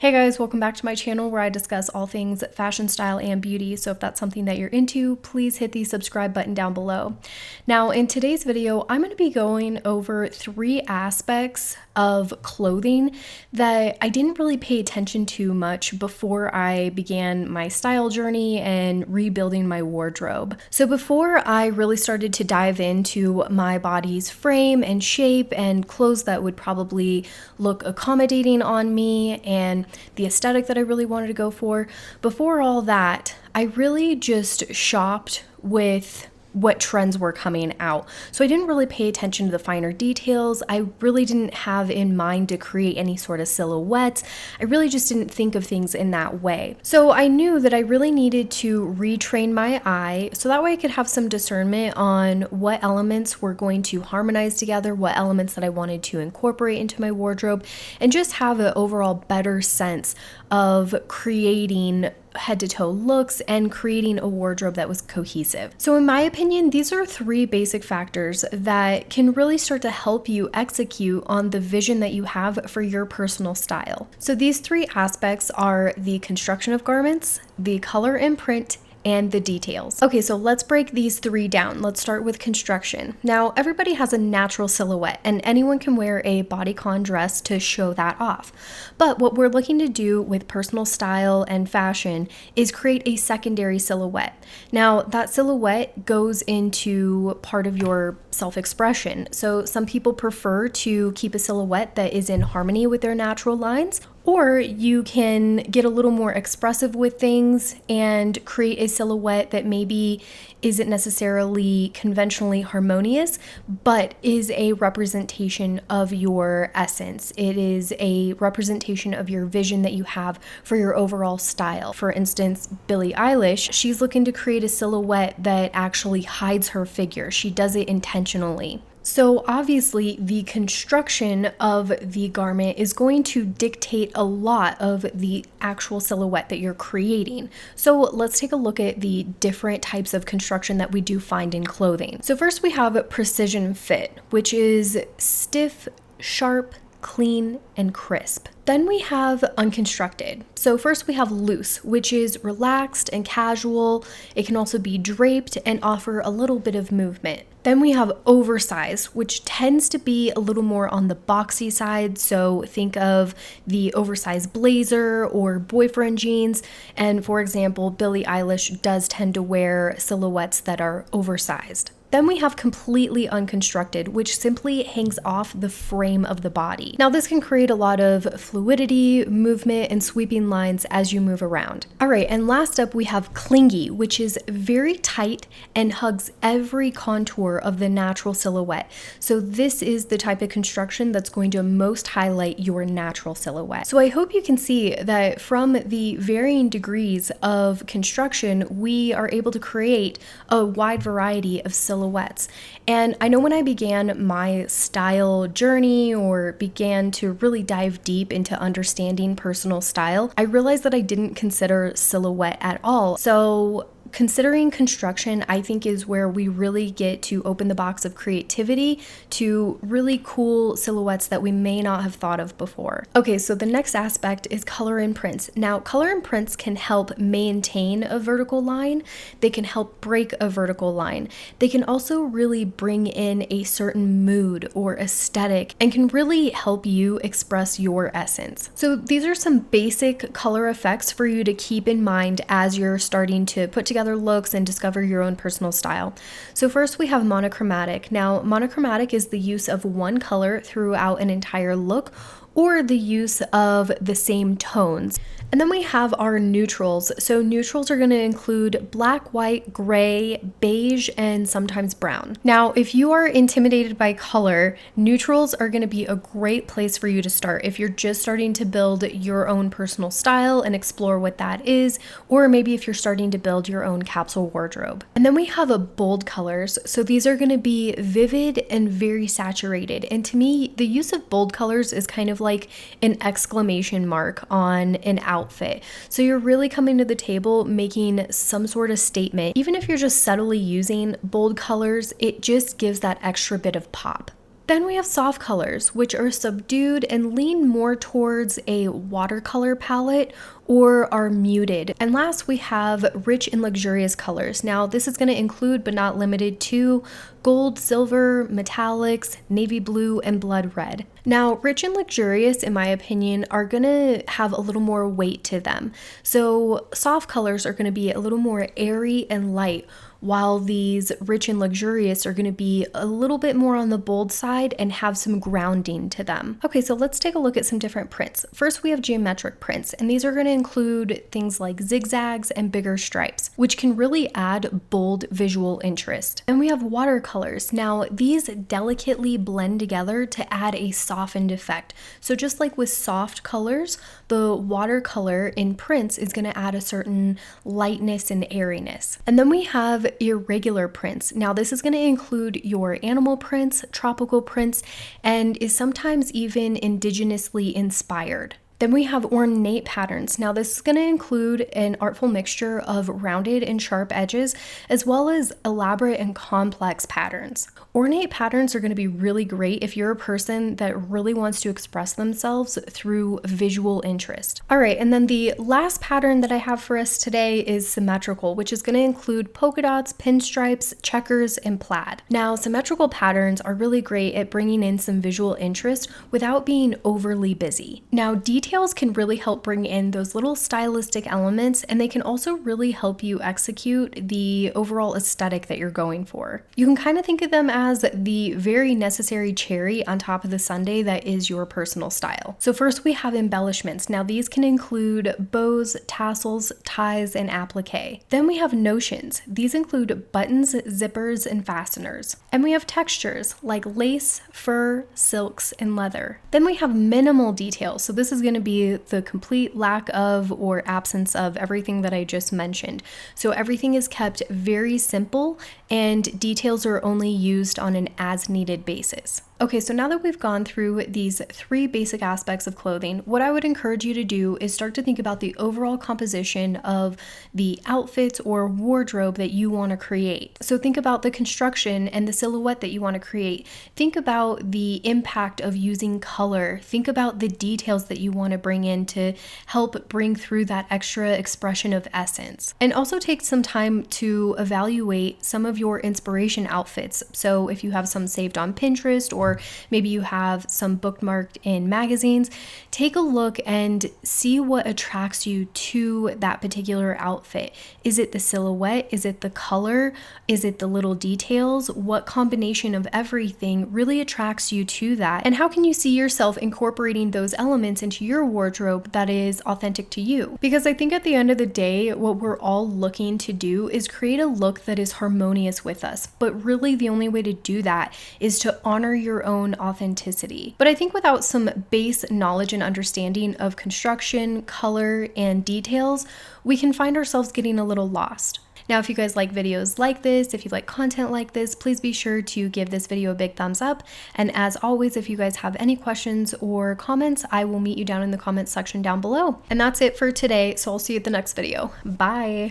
Hey guys, welcome back to my channel where I discuss all things fashion, style, and beauty. So if that's something that you're into, please hit the subscribe button down below. Now in today's video, I'm going to be going over 3 aspects of clothing that I didn't really pay attention to much before I began my style journey and rebuilding my wardrobe. So before I really started to dive into my body's frame and shape and clothes that would probably look accommodating on me and the aesthetic that I really wanted to go for, before all that, I really just shopped with what trends were coming out. So I didn't really pay attention to the finer details. I really didn't have in mind to create any sort of silhouettes. I really just didn't think of things in that way. So I knew that I really needed to retrain my eye so that way I could have some discernment on what elements were going to harmonize together, what elements that I wanted to incorporate into my wardrobe, and just have an overall better sense of creating head to toe looks and creating a wardrobe that was cohesive. So in my opinion, these are 3 basic factors that can really start to help you execute on the vision that you have for your personal style. So these 3 aspects are the construction of garments, the color and print, and the details. Okay, so let's break these 3 down. Let's start with construction. Now, everybody has a natural silhouette, and anyone can wear a bodycon dress to show that off. But what we're looking to do with personal style and fashion is create a secondary silhouette. Now, that silhouette goes into part of your self-expression. So some people prefer to keep a silhouette that is in harmony with their natural lines, or you can get a little more expressive with things and create a silhouette that maybe isn't necessarily conventionally harmonious, but is a representation of your essence. It is a representation of your vision that you have for your overall style. For instance, Billie Eilish, she's looking to create a silhouette that actually hides her figure. She does it intentionally. So obviously the construction of the garment is going to dictate a lot of the actual silhouette that you're creating. So let's take a look at the different types of construction that we do find in clothing. So first we have precision fit, which is stiff, sharp, clean, and crisp. Then we have unconstructed. So first we have loose, which is relaxed and casual. It can also be draped and offer a little bit of movement. Then we have oversized, which tends to be a little more on the boxy side. So think of the oversized blazer or boyfriend jeans. And for example, Billie Eilish does tend to wear silhouettes that are oversized. Then we have completely unconstructed, which simply hangs off the frame of the body. Now this can create a lot of fluidity, movement, and sweeping lines as you move around. All right, and last up we have clingy, which is very tight and hugs every contour of the natural silhouette. So this is the type of construction that's going to most highlight your natural silhouette. So I hope you can see that from the varying degrees of construction, we are able to create a wide variety of silhouettes. And I know when I began my style journey or began to really dive deep into understanding personal style, I realized that I didn't consider silhouette at all. So considering construction, I think, is where we really get to open the box of creativity to really cool silhouettes that we may not have thought of before. Okay, so the next aspect is color and prints. Now, color and prints can help maintain a vertical line. They can help break a vertical line. They can also really bring in a certain mood or aesthetic and can really help you express your essence. So these are some basic color effects for you to keep in mind as you're starting to put together looks and discover your own personal style. So first we have monochromatic. Now, monochromatic is the use of one color throughout an entire look or the use of the same tones. And then we have our neutrals. So neutrals are going to include black, white, gray, beige, and sometimes brown. Now, if you are intimidated by color, neutrals are going to be a great place for you to start if you're just starting to build your own personal style and explore what that is, or maybe if you're starting to build your own capsule wardrobe. And then we have a bold colors. So these are going to be vivid and very saturated. And to me, the use of bold colors is kind of like an exclamation mark on an outfit. So you're really coming to the table making some sort of statement. Even if you're just subtly using bold colors, it just gives that extra bit of pop. Then we have soft colors, which are subdued and lean more towards a watercolor palette or are muted. And last, we have rich and luxurious colors. Now, this is going to include, but not limited to, gold, silver, metallics, navy blue, and blood red. Now, rich and luxurious, in my opinion, are going to have a little more weight to them. So soft colors are going to be a little more airy and light, while these rich and luxurious are going to be a little bit more on the bold side and have some grounding to them. Okay, so let's take a look at some different prints. First, we have geometric prints, and these are going to include things like zigzags and bigger stripes, which can really add bold visual interest. And we have watercolors. Now, these delicately blend together to add a softened effect. So just like with soft colors, the watercolor in prints is going to add a certain lightness and airiness. And then we have irregular prints. Now, this is going to include your animal prints, tropical prints, and is sometimes even indigenously inspired. Then we have ornate patterns. Now, this is going to include an artful mixture of rounded and sharp edges, as well as elaborate and complex patterns. Ornate patterns are going to be really great if you're a person that really wants to express themselves through visual interest. All right, and then the last pattern that I have for us today is symmetrical, which is going to include polka dots, pinstripes, checkers, and plaid. Now, symmetrical patterns are really great at bringing in some visual interest without being overly busy. Now, details can really help bring in those little stylistic elements, and they can also really help you execute the overall aesthetic that you're going for. You can kind of think of them as the very necessary cherry on top of the sundae that is your personal style. So first we have embellishments. Now, these can include bows, tassels, ties, and applique. Then we have notions. These include buttons, zippers, and fasteners. And we have textures like lace, fur, silks, and leather. Then we have minimal details. So this is going to be the complete lack of or absence of everything that I just mentioned. So everything is kept very simple and details are only used on an as-needed basis. Okay, so now that we've gone through these three basic aspects of clothing, what I would encourage you to do is start to think about the overall composition of the outfits or wardrobe that you want to create. So think about the construction and the silhouette that you want to create. Think about the impact of using color. Think about the details that you want to bring in to help bring through that extra expression of essence. And also take some time to evaluate some of your inspiration outfits. So if you have some saved on Pinterest, or maybe you have some bookmarked in magazines, take a look and see what attracts you to that particular outfit. Is it the silhouette? Is it the color? Is it the little details? What combination of everything really attracts you to that? And how can you see yourself incorporating those elements into your wardrobe that is authentic to you? Because I think at the end of the day, what we're all looking to do is create a look that is harmonious with us. But really the only way to do that is to honor your own authenticity. But I think without some base knowledge and understanding of construction, color, and details, we can find ourselves getting a little lost. Now, if you guys like videos like this, if you like content like this, please be sure to give this video a big thumbs up. And as always, if you guys have any questions or comments, I will meet you down in the comments section down below. And that's it for today, so I'll see you at the next video. Bye!